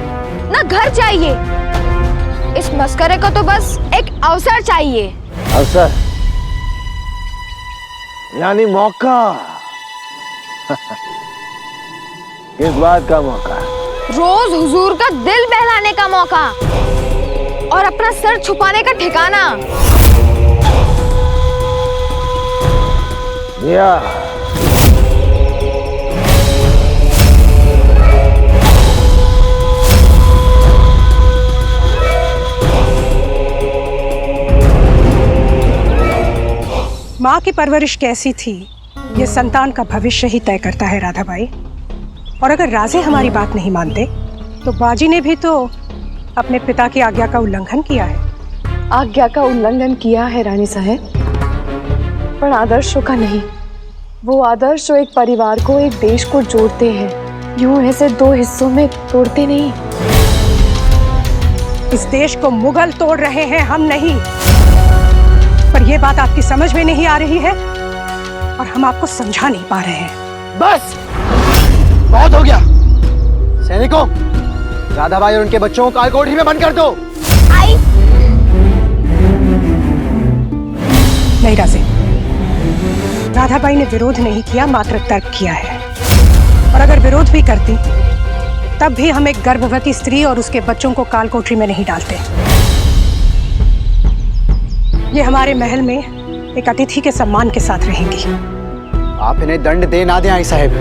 ना घर चाहिए। इस मस्करे को तो बस एक अवसर चाहिए। अवसर यानी मौका। किस बात का मौका? रोज हुजूर का दिल बहलाने का मौका और अपना सर छुपाने का ठिकाना। या माँ की परवरिश कैसी थी ये संतान का भविष्य ही तय करता है राधाबाई। और अगर राजे हमारी बात नहीं मानते तो बाजी ने भी तो अपने पिता की आज्ञा का उल्लंघन किया है। आज्ञा का उल्लंघन किया है रानी साहब, पर आदर्शों का नहीं। वो आदर्श जो एक परिवार को, एक देश को जोड़ते हैं, यूं ऐसे दो हिस्सों में तोड़ते नहीं। इस देश को मुगल तोड़ रहे हैं, हम नहीं। पर यह बात आपकी समझ में नहीं आ रही है और हम आपको समझा नहीं पा रहे हैं। बस बहुत हो गया। सैनिकों, राधाबाई और उनके बच्चों को कालकोठरी में बंद कर दो। नहीं राजे, राधाबाई ने विरोध नहीं किया, मात्र तर्क किया है। और अगर विरोध भी करती तब भी हम एक गर्भवती स्त्री और उसके बच्चों को कालकोठरी में नहीं डालते। ये हमारे महल में एक अतिथि के सम्मान के साथ रहेंगी। आप इन्हें दंड दे ना दें आई साहब,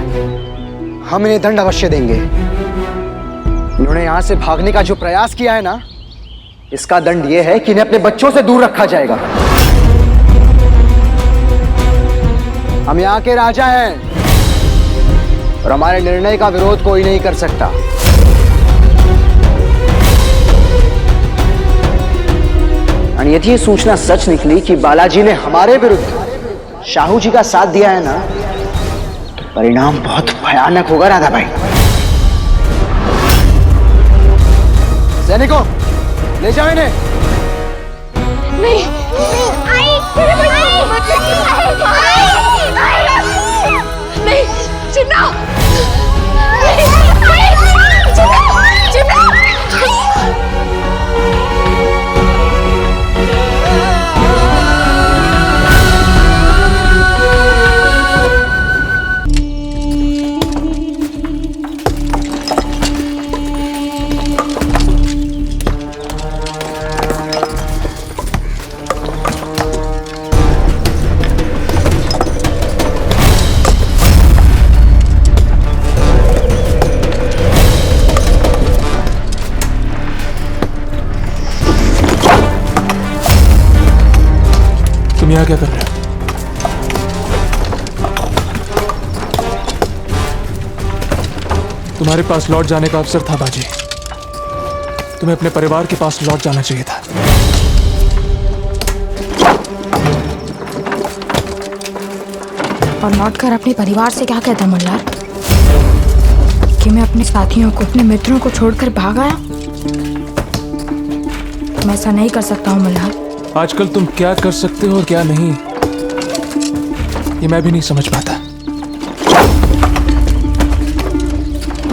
हम इन्हें दंड अवश्य देंगे। इन्होंने यहाँ से भागने का जो प्रयास किया है ना, इसका दंड यह है कि इन्हें अपने बच्चों से दूर रखा जाएगा। हम यहाँ के राजा हैं और हमारे निर्णय का विरोध कोई नहीं कर सकता। और यदि ये सूचना सच निकली कि बालाजी ने हमारे विरुद्ध शाहू जी का साथ दिया है ना, तो परिणाम बहुत भयानक होगा राधाबाई। सैनिकों, ले जाओ इन्हें। नहीं, नहीं, चिन्ना, तुम यहाँ क्या कर रहे हो? तुम्हारे पास लौट जाने का अवसर था बाजी। तुम्हें अपने परिवार के पास लौट जाना चाहिए था। और लौटकर अपने परिवार से क्या कहता मल्हार? कि मैं अपने साथियों को, अपने मित्रों को छोड़कर भाग आया? मैं ऐसा नहीं कर सकता हूँ मल्हार। आजकल तुम क्या कर सकते हो और क्या नहीं, ये मैं भी नहीं समझ पाता।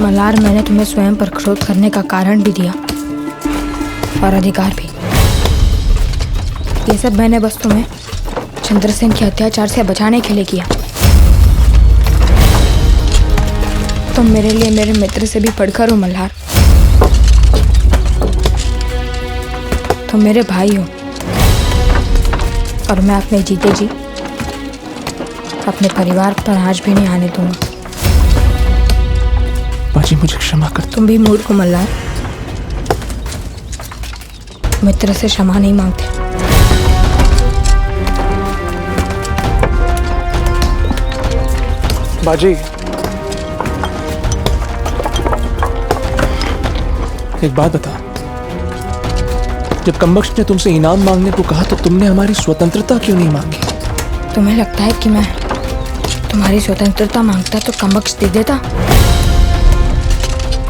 मल्हार, मैंने तुम्हें स्वयं पर क्रोध करने का कारण भी दिया और अधिकार भी। ये सब मैंने बस तुम्हें चंद्रसेन के अत्याचार से बचाने के लिए किया। तुम मेरे लिए मेरे मित्र से भी बढ़कर हो मल्हार। तुम मेरे भाई हो और मैं अपने जीते जी अपने परिवार पर आज भी नहीं आने दूंगा। बाजी, मुझे क्षमा कर। तुम भी मूर्ख हो मल्हार, मित्र से क्षमा नहीं मांगते। बाजी, एक बात बता, जब कम्बक्ष ने तुमसे इनाम मांगने को कहा तो तुमने हमारी स्वतंत्रता क्यों नहीं मांगी? तुम्हें लगता है कि मैं तुम्हारी स्वतंत्रता मांगता तो कम्बक्ष दे देता?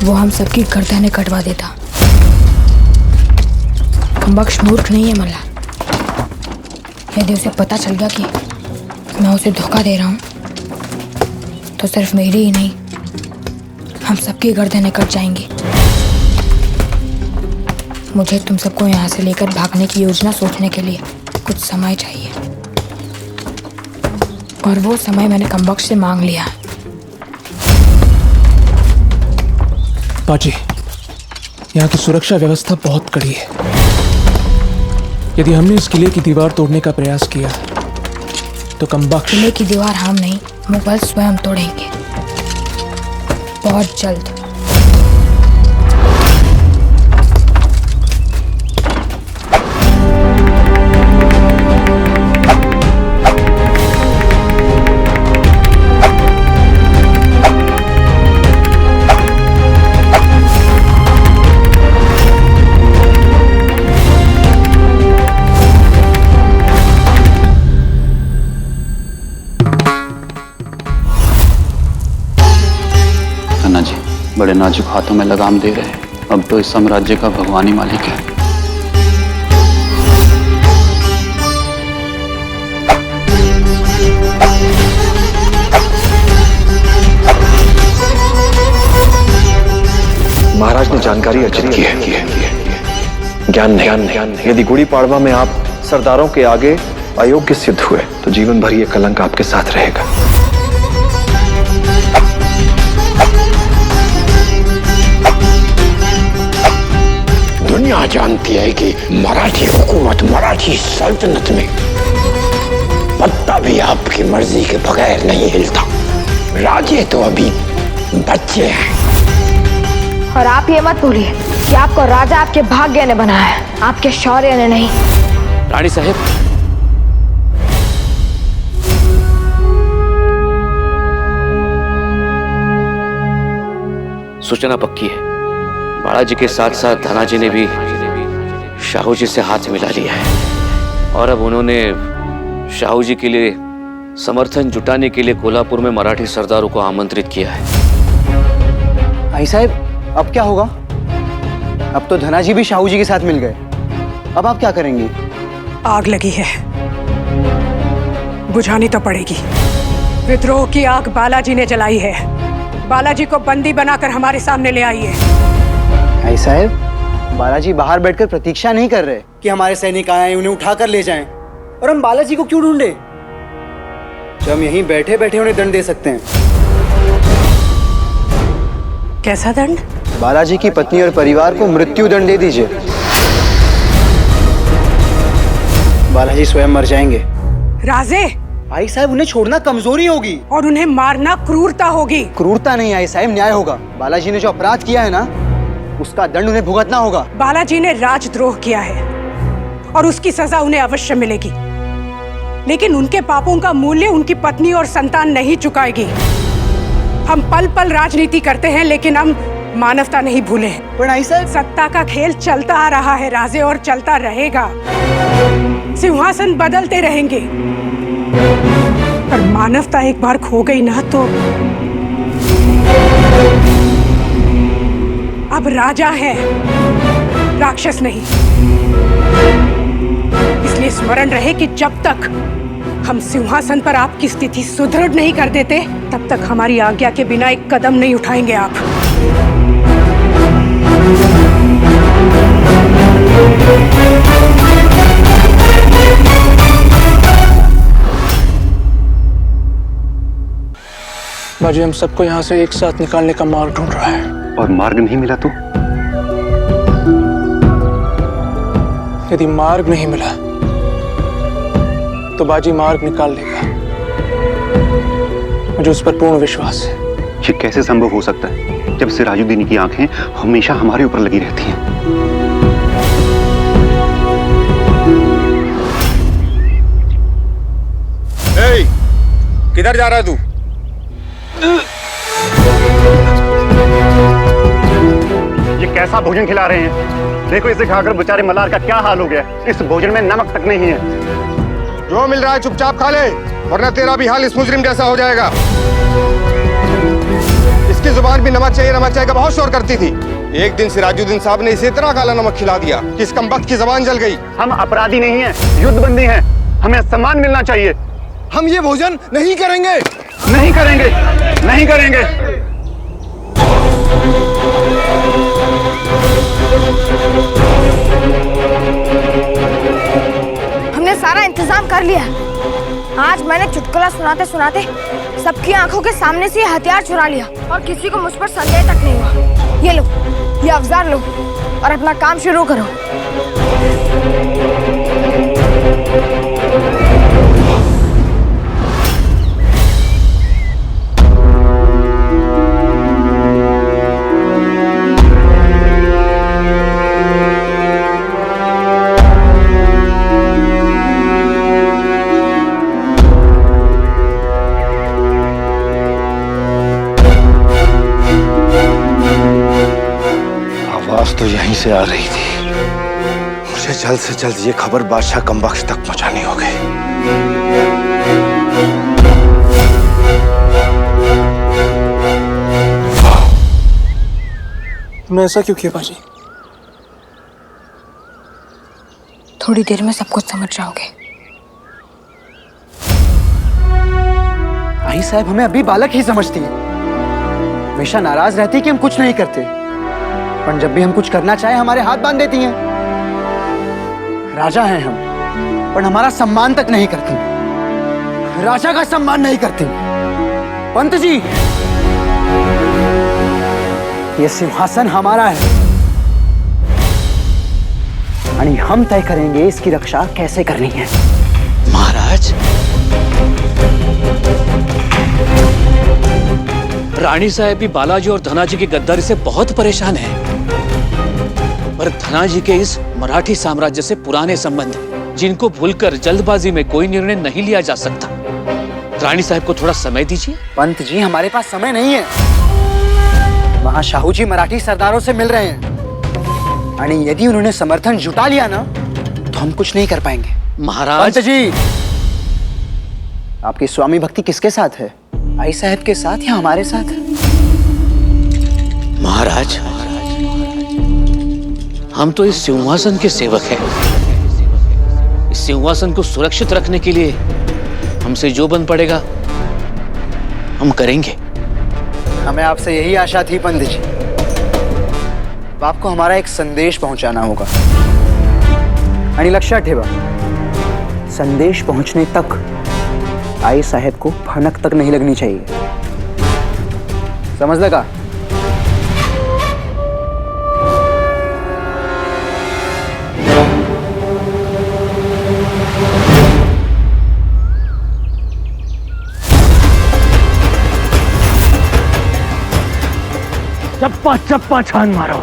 वो हम सबकी गर्दनें कटवा देता। कम्बक्ष मूर्ख नहीं है मल्हार। यदि उसे पता चल गया कि मैं उसे धोखा दे रहा हूँ तो सिर्फ मेरी ही नहीं, हम सबकी गर्दनें कट जाएंगी। मुझे तुम सबको यहाँ से लेकर भागने की योजना सोचने के लिए कुछ समय चाहिए और वो समय मैंने कम्बक्ष से मांग लिया। बाजी, यहाँ की सुरक्षा व्यवस्था बहुत कड़ी है। यदि हमने इस किले की दीवार तोड़ने का प्रयास किया तो कम्बक्ष। किले की दीवार हम नहीं, मुगल स्वयं तोड़ेंगे, बहुत जल्द। धना जी बड़े नाजुक हाथों में लगाम दे रहे हैं। अब तो इस साम्राज्य का भगवान ही मालिक है। महाराज ने जानकारी अर्जित की है। ज्ञान नहीं। यदि गुड़ी पाड़वा में आप सरदारों के आगे अयोग्य सिद्ध हुए तो जीवन भर ये कलंक आपके साथ रहेगा। दुनिया जानती है कि मराठी हुकूमत, मराठी सल्तनत में पत्ता भी आपकी मर्जी के बगैर नहीं हिलता। राजे तो अभी बच्चे हैं। और आप ये मत भूलिए कि आपको राजा आपके भाग्य ने बनाया है, आपके शौर्य ने नहीं। रानी साहब, सूचना पक्की है। बालाजी के साथ साथ धनाजी ने भी शाहू जी से हाथ मिला लिया है और अब उन्होंने शाहू जी के लिए समर्थन जुटाने के लिए कोल्हापुर में मराठी सरदारों को आमंत्रित किया है। भाई साहब, अब क्या होगा? अब तो धनाजी भी शाहू जी के साथ मिल गए। अब आप क्या करेंगी? आग लगी है, बुझानी तो पड़ेगी। विद्रोह की आग बालाजी ने जलाई है। बालाजी को बंदी बनाकर हमारे सामने ले आइए। भाई साहब, बालाजी बाहर बैठकर प्रतीक्षा नहीं कर रहे कि हमारे सैनिक आए उन्हें उठाकर ले जाएं। और हम बालाजी को क्यों ढूंढे जब हम यहीं बैठे बैठे उन्हें दंड दे सकते हैं? कैसा दंड? बालाजी की पत्नी और परिवार को मृत्यु दंड दे दीजिए। बालाजी स्वयं मर जाएंगे। राजे, आई साहब, उन्हें छोड़ना कमजोरी होगी और उन्हें मारना क्रूरता होगी। क्रूरता नहीं आई साहब, न्याय होगा। बालाजी ने जो अपराध किया है ना, उसका दंड उन्हें भुगतना होगा। बालाजी ने राजद्रोह किया है और उसकी सजा उन्हें अवश्य मिलेगी, लेकिन उनके पापों का मूल्य उनकी पत्नी और संतान नहीं चुकाएगी। हम पल पल राजनीति करते हैं, लेकिन हम मानवता नहीं भूले। पर आई साहब, सत्ता का खेल चलता आ रहा है राजे, और चलता रहेगा। सिंहासन बदलते रहेंगे, पर मानवता एक बार खो गई ना तो अब राजा है, राक्षस नहीं। इसलिए स्मरण रहे कि जब तक हम सिंहासन पर आपकी स्थिति सुदृढ़ नहीं कर देते, तब तक हमारी आज्ञा के बिना एक कदम नहीं उठाएंगे आप। बाजी हम सबको यहाँ से एक साथ निकालने का मार्ग ढूंढ रहा है। और मार्ग नहीं मिला तो? यदि मार्ग नहीं मिला तो बाजी मार्ग निकाल लेगा। मुझे उस पर पूर्ण विश्वास है। ये कैसे संभव हो सकता है जब सिराजुद्दीन की आंखें हमेशा हमारे ऊपर लगी रहती हैं? किधर जा रहा है तू? ये कैसा भोजन खिला रहे हैं? देखो इसे खाकर बेचारे मल्हार का क्या हाल हो गया। इस भोजन में नमक तक नहीं है। जो मिल रहा है चुपचाप खा ले, वरना तेरा भी हाल इस मुजरिम जैसा हो जाएगा। इसकी जुबान भी नमक चाहिए का बहुत शोर करती थी। एक दिन सिराजुद्दीन साहब ने इसे इतना काला नमक खिला दिया कि इस कमबख्त की जुबान जल गई। हम अपराधी नहीं हैं, युद्धबंदी हैं। हमें सम्मान मिलना चाहिए। हम ये भोजन नहीं करेंगे। नहीं करेंगे, नहीं करेंगे। हमने सारा इंतजाम कर लिया। आज मैंने चुटकुला सुनाते सुनाते सबकी आंखों के सामने से हथियार चुरा लिया और किसी को मुझ पर संदेह तक नहीं हुआ। ये लो, ये अवजार लो और अपना काम शुरू करो। तो यहीं से आ रही थी। मुझे जल्द से जल्द ये खबर बादशाह कमबख्श तक पहुंचानी होगी। तुमने ऐसा क्यों किया बाजी? थोड़ी देर में सब कुछ समझ जाओगे। आई साहब हमें अभी बालक ही समझती है, हमेशा नाराज रहती है कि हम कुछ नहीं करते, पर जब भी हम कुछ करना चाहे हमारे हाथ बांध देती हैं। राजा हैं हम, पर हमारा सम्मान तक नहीं करती, राजा का सम्मान नहीं करती। पंत जी, ये सिंहासन हमारा है और हम तय करेंगे इसकी रक्षा कैसे करनी है। महाराज, रानी साहब भी बालाजी और धनाजी की गद्दारी से बहुत परेशान है, पर धनाजी के इस मराठी साम्राज्य से पुराने संबंध जिनको भूलकर जल्दबाजी में कोई निर्णय नहीं लिया जा सकता। रानी साहब को थोड़ा समय दीजिए। पंत जी, हमारे पास समय नहीं है। वहां शाहू जी मराठी सरदारों से मिल रहे हैं, और यदि उन्होंने समर्थन जुटा लिया ना तो हम कुछ नहीं कर पाएंगे। महाराज पंत जी, आपकी स्वामी भक्ति किसके साथ है? आई साहब के साथ या हमारे साथ? महाराज, हम तो इस सिंहासन के सेवक हैं। इस सिंहासन को सुरक्षित रखने के लिए हमसे जो बन पड़ेगा हम करेंगे। हमें आपसे यही आशा थी पंत जी। तो आपको हमारा एक संदेश पहुंचाना होगा, आणि लक्षात ठेवा, संदेश पहुंचने तक आई साहब को भनक तक नहीं लगनी चाहिए। समझ लगा? चप्पा चप्पा छान मारो।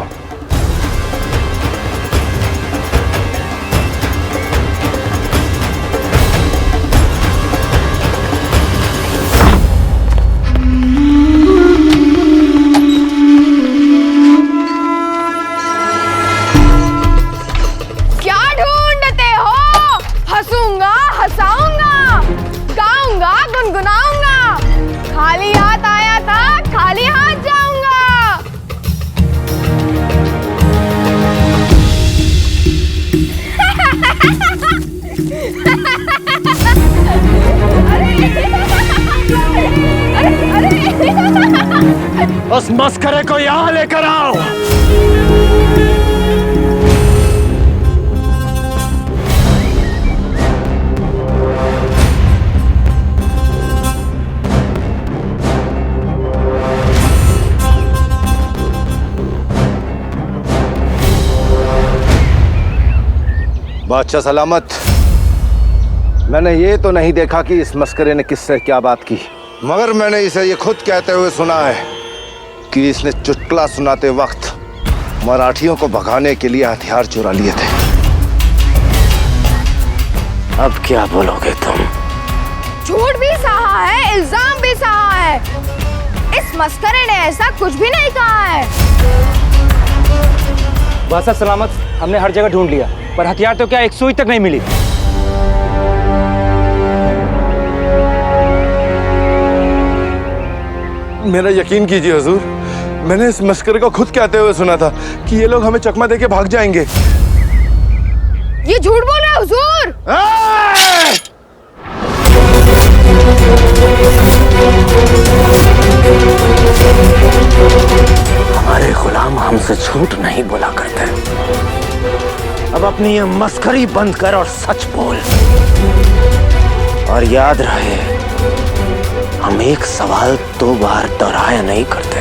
क्या ढूंढते हो? हंसूंगा, हंसाऊंगा, गाऊंगा, गुनगुनाऊंगा। खाली हाथ आया था, खाली हाथ जाऊंगा। उस मस्करे को यहां लेकर आओ। बादशाह सलामत। मैंने ये तो नहीं देखा कि इस मस्करे ने किससे क्या बात की, मगर मैंने इसे ये खुद कहते हुए सुना है कि इसने चुटकुला सुनाते वक्त मराठियों को भगाने के लिए हथियार चुरा लिए थे। अब क्या बोलोगे तुम? झूठ भी सहा है, इल्जाम भी सहा है। इस मस्करे ने ऐसा कुछ भी नहीं कहा है। बादशाह सलामत, हमने हर जगह ढूंढ लिया, पर हथियार तो क्या एक सुई तक नहीं मिली। मेरा यकीन कीजिए हुजूर, मैंने इस मस्करे को खुद कहते हुए सुना था कि ये लोग हमें चकमा देके भाग जाएंगे। ये झूठ बोल रहा है हुजूर। हमारे गुलाम हमसे झूठ नहीं बोला करते। अब अपनी ये मस्करी बंद कर और सच बोल। और याद रहे, हम एक सवाल 2 बार दोहराया नहीं करते।